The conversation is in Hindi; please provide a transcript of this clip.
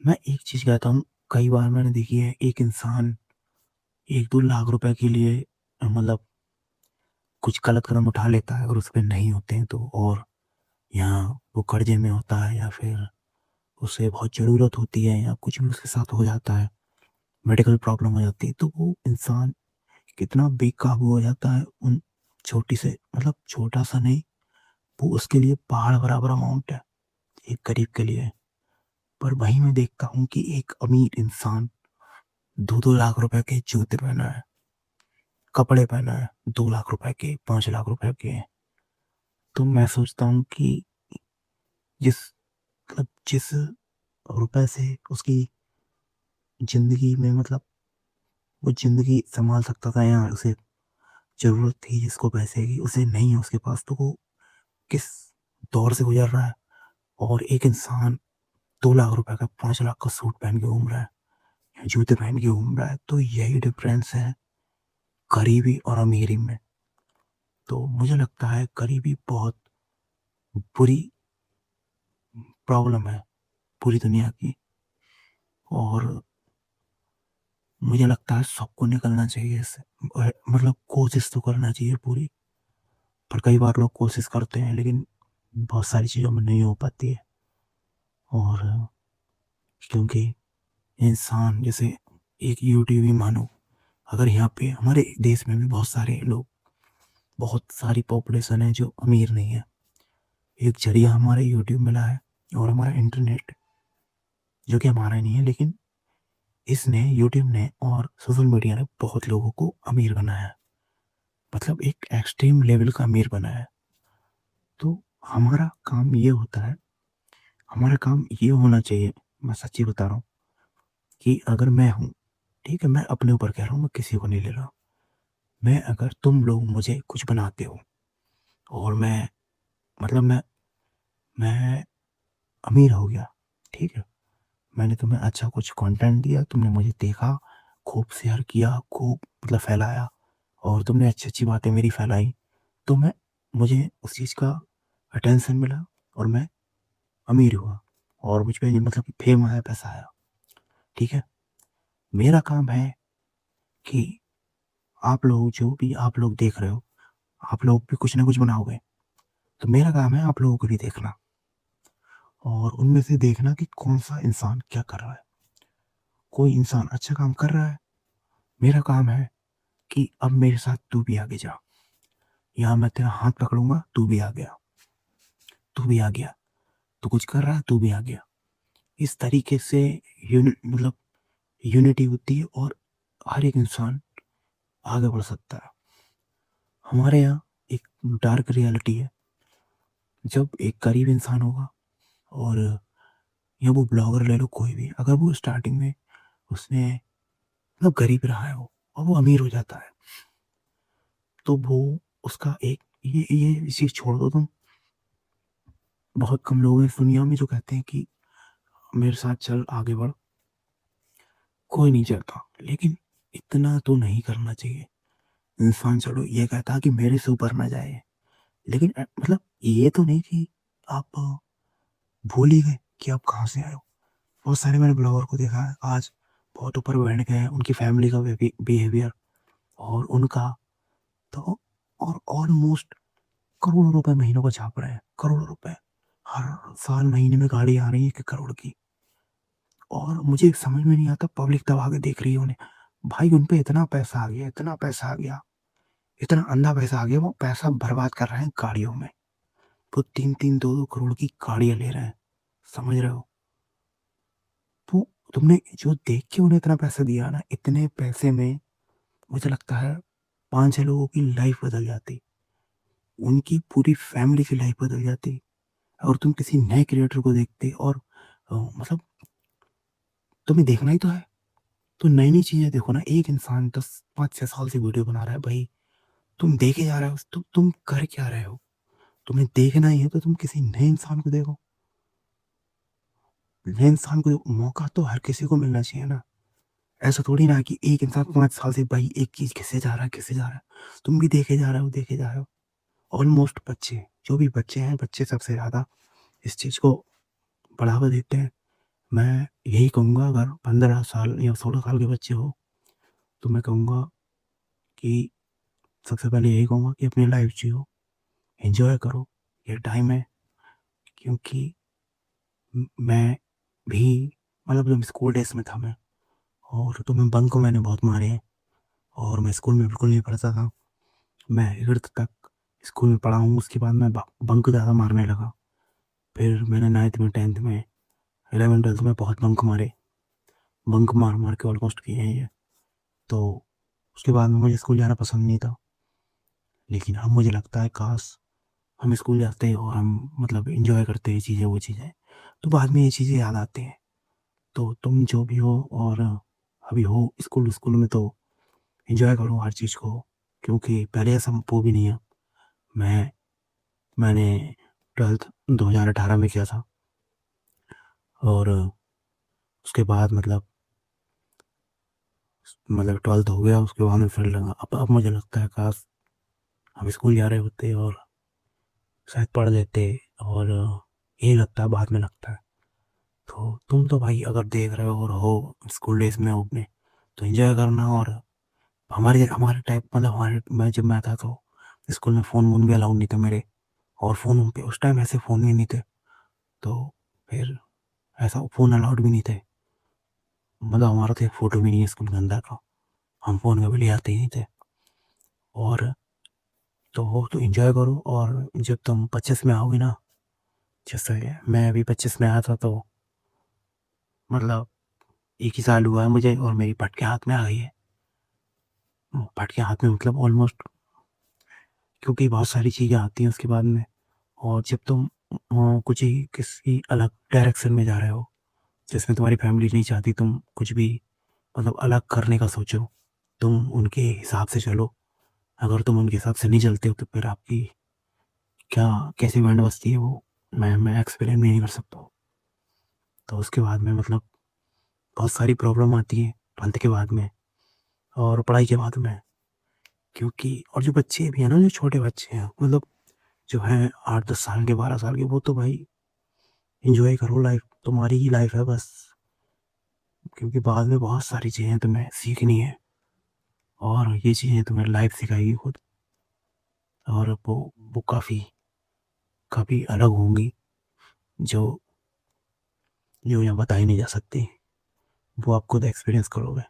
मैं एक चीज़ कहता हूँ, कई बार मैंने देखी है एक इंसान 1-2 लाख रुपए के लिए मतलब कुछ गलत कदम उठा लेता है और उस पे नहीं होते हैं तो और यहाँ वो कर्ज़े में होता है या फिर उसे बहुत ज़रूरत होती है या कुछ भी उसके साथ हो जाता है, मेडिकल प्रॉब्लम हो जाती है, तो वो इंसान कितना बेकाबू हो जाता है उन छोटी से मतलब छोटा-सा नहीं, वो उसके लिए पहाड़ बराबर अमाउंट है, एक गरीब के लिए। पर वहीं मैं देखता हूँ कि एक अमीर इंसान 2-2 लाख रुपए के जूते पहना है, कपड़े पहना है 2 लाख रुपए के, 5 लाख रुपए के। तो मैं सोचता हूँ कि जिस जिस रुपए से उसकी ज़िंदगी में वो ज़िंदगी सँभाल सकता था या उसे ज़रूरत थी जिसको पैसे की, उसे नहीं है उसके पास, तो वो किस दौर से गुज़र रहा है। और एक इंसान 2 लाख रुपए का, 5 लाख का सूट पहन के घूम रहा है, या जूते पहन के घूम रहा है, तो यही डिफ़रेंस है गरीबी और अमीरी में। तो मुझे लगता है गरीबी बहुत बुरी प्रॉब्लम है पूरी दुनिया की, और मुझे लगता है सबको निकलना चाहिए इससे। मतलब कोशिश तो करना चाहिए पूरी, पर कई बार लोग कोशिश करते हैं लेकिन बहुत सारी चीज़ों में नहीं हो पाती है। और क्योंकि इंसान जैसे एक यूट्यूब ही मानो, अगर यहाँ पे हमारे देश में भी बहुत सारे लोग, बहुत सारी पॉपुलेशन है जो अमीर नहीं है। एक ज़रिया हमारा यूट्यूब मिला है और हमारा इंटरनेट, जो कि हमारा नहीं है, लेकिन इसने यूट्यूब ने और सोशल मीडिया ने बहुत लोगों को अमीर बनाया है। मतलब एक एक्सट्रीम लेवल का अमीर बनाया है। तो हमारा काम ये होता है, हमारा काम ये होना चाहिए, मैं सच्ची बता रहा हूँ, कि अगर मैं हूँ, ठीक है, मैं अपने ऊपर कह रहा हूँ, मैं किसी को नहीं ले रहा। मैं अगर तुम लोग मुझे कुछ बनाते हो और मैं मतलब मैं अमीर हो गया, ठीक है? मैंने तुम्हें अच्छा कुछ कंटेंट दिया, तुमने मुझे देखा, खूब शेयर किया, खूब मतलब फैलाया, और तुमने अच्छी-अच्छी बातें मेरी फैलाई, तो मुझे उस चीज़ का अटेंशन मिला और मैं अमीर हुआ और मुझ पे मतलब फेम आया, पैसा आया, ठीक है? मेरा काम है कि आप लोग देख रहे हो, आप लोग भी कुछ ना कुछ बनाओगे, तो मेरा काम है आप लोगों को भी देखना और उनमें से देखना कि कौन-सा इंसान क्या कर रहा है। कोई इंसान अच्छा काम कर रहा है, मेरा काम है कि अब मेरे साथ तू भी आगे जा, या मैं तेरा हाथ पकड़ूँगा, तू भी आ गया, तू भी आ गया, तू कुछ कर रहा है, तू भी आ गया। इस तरीके से मतलब यूनिटी होती है और हर एक इंसान आगे बढ़ सकता है। हमारे यहाँ एक डार्क रियलिटी है, जब एक गरीब इंसान होगा और या वो ब्लॉगर ले लो कोई भी, अगर वो स्टार्टिंग में उसने मतलब गरीब रहा है वो और वो अमीर हो जाता है, तो वो उसका एक ये चीज़ छोड़ दो तुम, बहुत कम लोग हैं इस दुनिया में जो कहते हैं कि मेरे साथ चल आगे बढ़, कोई नहीं चाहता। लेकिन इतना तो नहीं करना चाहिए। इंसान चलो ये कहता है कि मेरे से ऊपर ना जाए, लेकिन मतलब ये तो नहीं कि आप भूल ही गए कि आप कहाँ से आए हो। बहुत सारे मैंने ब्लॉगर को देखा है आज बहुत ऊपर बैठ गए हैं, उनकी फैमिली का बिहेवियर और उनका तो, और ऑलमोस्ट करोड़ों रुपए महीनों को छाप रहे हैं, करोड़ों रुपए। हर साल महीने में गाड़ी आ रही है 1 करोड़ की, और मुझे समझ में नहीं आता पब्लिक दबा के देख रही है उन्हें। भाई उन पे इतना पैसा आ गया, इतना पैसा आ गया, इतना अंधा पैसा आ गया, वो पैसा बर्बाद कर रहे हैं गाड़ियों में। वो 3-3, 2-2 करोड़ की गाड़ियाँ ले रहे हैं, समझ रहे हो? तो तुमने जो देख के उन्हें इतना पैसा दिया ना, इतने पैसे में मुझे लगता है 5-6 लोगों की लाइफ बदल जाती, उनकी पूरी फैमिली की लाइफ बदल जाती। और तुम किसी नए क्रिएटर को देखते और मतलब तुम्हें देखना ही तो है, तो नई-नई चीज़ें देखो ना। एक इंसान 10 5-6 साल से वीडियो बना रहा है भाई, तुम देखे जा रहे हो, तुम कर क्या रहे हो? तुम्हें देखना ही है तो तुम किसी नए इंसान को देखो। नए इंसान को मौका तो हर किसी को मिलना चाहिए ना। ऐसा थोड़ी ना है कि एक इंसान 5 साल से भाई एक चीज़ घिसे जा रहा है, घिसे जा रहा है। तुम भी देखे जा रहे हो, देखे जा रहे हो। ऑलमोस्ट बच्चे, जो भी बच्चे हैं, बच्चे सबसे ज़्यादा इस चीज़ को बढ़ावा देते हैं। मैं यही कहूँगा, अगर 15 साल या 16 साल के बच्चे हो तो मैं कहूँगा कि सबसे पहले यही कहूँगा कि अपनी लाइफ जियो, एंजॉय करो, ये टाइम है। क्योंकि मैं भी मतलब जब स्कूल डेज में था मैं, और तो मैं बंक मैंने बहुत मारे हैं, और मैं स्कूल में बिल्कुल नहीं पढ़ता था। मैं 8th तक स्कूल में पढ़ा हूँ, उसके बाद मैं बंक ज़्यादा मारने लगा। फिर मैंने 9th में 10th में 11th 12th में बहुत बंक मारे, बंक मार मार के ऑलमोस्ट किए हैं ये। तो उसके बाद में मुझे स्कूल जाना पसंद नहीं था, लेकिन अब मुझे लगता है काश हम स्कूल जाते और हम मतलब इंजॉय करते हैं चीज़ें, वो चीज़ें तो बाद में ये चीज़ें याद आती हैं। तो तुम जो भी हो और अभी हो स्कूल स्कूल में, तो इंजॉय करो हर चीज़ को, क्योंकि पहले ऐसा वो भी नहीं है। मैंने 12th 2018 में किया था, और उसके बाद मतलब 12th हो गया, उसके बाद में फिर लगा अब मुझे लगता है काश हम स्कूल जा रहे होते और शायद पढ़ लेते, और यही लगता है, बाद में लगता है। तो तुम तो भाई अगर देख रहे हो और हो स्कूल डेज में हो अपने, तो एंजॉय करना। और हमारे हमारे टाइप मतलब हमारे मैं जब मैं था तो स्कूल में फ़ोन वोन भी अलाउड नहीं थे मेरे, और फ़ोन पे उस टाइम ऐसे फ़ोन भी नहीं थे। तो फिर ऐसा फ़ोन अलाउड भी नहीं थे, मतलब हमारा तो एक फ़ोटो भी नहीं है स्कूल के अंदर का, हम फ़ोन कभी ले आते ही नहीं थे। और तो हो तो एंजॉय करो, और जब तुम 25 में आओगे ना, जैसे मैं अभी 25 में आया था, तो मतलब एक ही साल हुआ है मुझे और मेरी पटके हाथ में आ गई है। पटके हाथ में मतलब ऑलमोस्ट, क्योंकि बहुत सारी चीज़ें आती हैं उसके बाद में। और जब तुम कुछ ही किसी अलग डायरेक्शन में जा रहे हो, जिसमें तुम्हारी फैमिली नहीं चाहती तुम कुछ भी मतलब अलग करने का सोचो, तुम उनके हिसाब से चलो। अगर तुम उनके हिसाब से नहीं चलते हो तो फिर आपकी क्या कैसी बैंड बजती है वो मैं एक्सप्लेन भी नहीं कर सकता हूँ। तो उसके बाद में मतलब बहुत सारी प्रॉब्लम आती है 12th के बाद में और पढ़ाई के बाद में। क्योंकि और जो बच्चे भी हैं ना, जो छोटे बच्चे हैं मतलब जो हैं 8-10 साल के 12 साल के, वो तो भाई एंजॉय करो, लाइफ तुम्हारी ही लाइफ है बस। क्योंकि बाद में बहुत सारी चीज़ें तुम्हें सीखनी है, और ये चीज़ें तुम्हें लाइफ सिखाएगी खुद, और वो काफ़ी काफ़ी अलग होंगी, जो जो यहाँ बताई नहीं जा सकती, वो आप खुद एक्सपीरियंस करोगे।